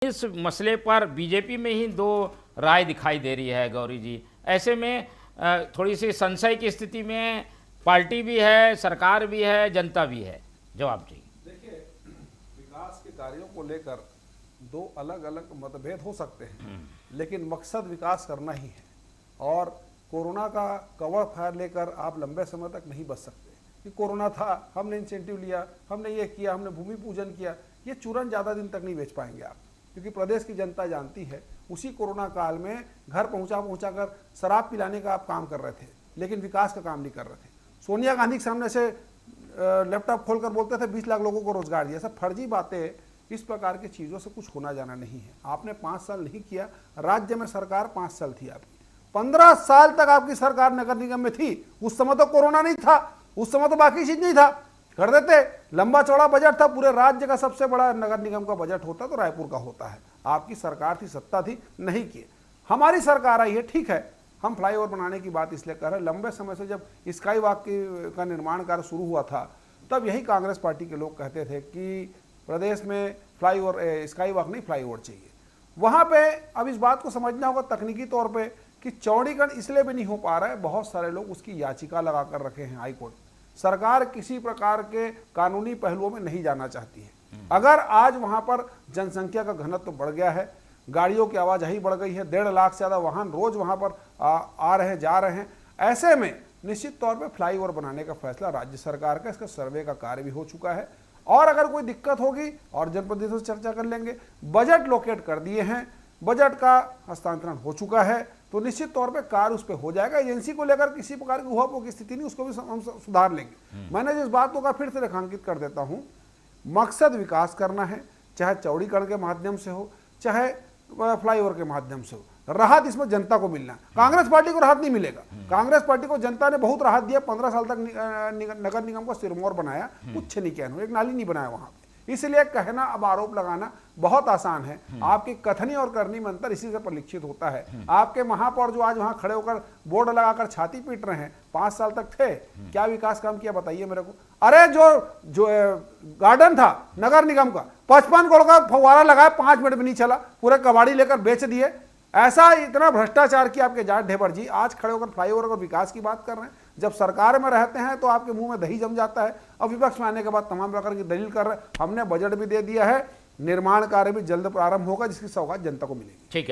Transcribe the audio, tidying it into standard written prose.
इस मसले पर बीजेपी में ही दो राय दिखाई दे रही है गौरी जी। ऐसे में थोड़ी सी संशय की स्थिति में पार्टी भी है, सरकार भी है, जनता भी है। जवाब चाहिए। देखिए, विकास के कार्यों को लेकर दो अलग अलग मतभेद हो सकते हैं, लेकिन मकसद विकास करना ही है। और कोरोना का कवर फायर लेकर आप लंबे समय तक नहीं बच सकते कि कोरोना था, हमने इंसेंटिव लिया, हमने ये किया, हमने भूमि पूजन किया। ये चूरन ज़्यादा दिन तक नहीं बेच पाएंगे आप, क्योंकि प्रदेश की जनता जानती है उसी कोरोना काल में घर पहुंचा कर शराब पिलाने का आप काम कर रहे थे, लेकिन विकास का काम नहीं कर रहे थे। सोनिया गांधी के सामने से लैपटॉप खोलकर बोलते थे 20 लाख लोगों को रोजगार दिया। सब फर्जी बातें, इस प्रकार की चीज़ों से कुछ होना जाना नहीं है। आपने 5 साल नहीं किया, राज्य में सरकार 5 साल थी आपकी, 15 साल तक आपकी सरकार नगर निगम में थी। उस समय तो कोरोना नहीं था, उस समय तो बाकी चीज नहीं था, कर देते। लंबा चौड़ा बजट था, पूरे राज्य का सबसे बड़ा नगर निगम का बजट होता तो रायपुर का होता है। आपकी सरकार थी, सत्ता थी, नहीं किए। हमारी सरकार आई है, ठीक है, हम फ्लाईओवर बनाने की बात इसलिए कर रहे हैं। लंबे समय से जब स्काई वॉक का निर्माण कार्य शुरू हुआ था, तब यही कांग्रेस पार्टी के लोग कहते थे कि प्रदेश में फ्लाईओवर, स्काई वॉक नहीं, फ्लाईओवर चाहिए। वहाँ पे अब इस बात को समझना होगा तकनीकी तौर पे कि चौड़ीकरण इसलिए भी नहीं हो पा रहा है, बहुत सारे लोग उसकी याचिका लगा कर रखे हैं हाईकोर्ट। सरकार किसी प्रकार के कानूनी पहलुओं में नहीं जाना चाहती है। अगर आज वहाँ पर जनसंख्या का घनत्व तो बढ़ गया है, गाड़ियों की आवाजाही बढ़ गई है, 1.5 लाख से ज़्यादा वाहन रोज वहाँ पर आ रहे हैं, जा रहे हैं, ऐसे में निश्चित तौर पे फ्लाईओवर बनाने का फैसला राज्य सरकार का, इसका सर्वे का कार्य भी हो चुका है। और अगर कोई दिक्कत होगी और जनप्रतिनिधियों से चर्चा कर लेंगे। बजट लोकेट कर दिए हैं, बजट का हस्तांतरण हो चुका है, तो निश्चित तौर पे कार्य उस पर हो जाएगा। एजेंसी को लेकर किसी प्रकार की उहापोह की स्थिति नहीं, उसको भी हम सुधार लेंगे। मैंने जिस बातों का फिर से रेखांकित कर देता हूं, मकसद विकास करना है, चाहे चौड़ीकरण के माध्यम से हो, चाहे फ्लाईओवर के माध्यम से हो। राहत इसमें जनता को मिलना है, कांग्रेस पार्टी को राहत नहीं मिलेगा। कांग्रेस पार्टी को जनता ने बहुत राहत दिया, 15 साल तक नगर निगम को सिरमौर बनाया, कुछ नहीं किया, एक नाली नहीं बनाया वहां पे। इसलिए कहना, अब आरोप लगाना बहुत आसान है। आपकी कथनी और करनी में अंतर इसी से परिलक्षित होता है। आपके महापौर जो आज वहां खड़े होकर बोर्ड लगाकर छाती पीट रहे हैं, 5 साल तक थे, क्या विकास काम किया बताइए मेरे को। अरे जो गार्डन था नगर निगम का, 55 करोड़ का फव्वारा लगाया, 5 मिनट में नहीं चला, पूरे कबाड़ी लेकर बेच दिए। ऐसा इतना भ्रष्टाचार किया आपके जाट ढेबर जी, आज खड़े होकर फ्लाईओवर और विकास की बात कर रहे हैं। जब सरकार में रहते हैं तो आपके मुंह में दही जम जाता है, और विपक्ष में आने के बाद तमाम प्रकार की दलील कर रहे हैं। हमने बजट भी दे दिया है, निर्माण कार्य भी जल्द प्रारंभ होगा, जिसकी सौगात जनता को मिलेगी। ठीक है।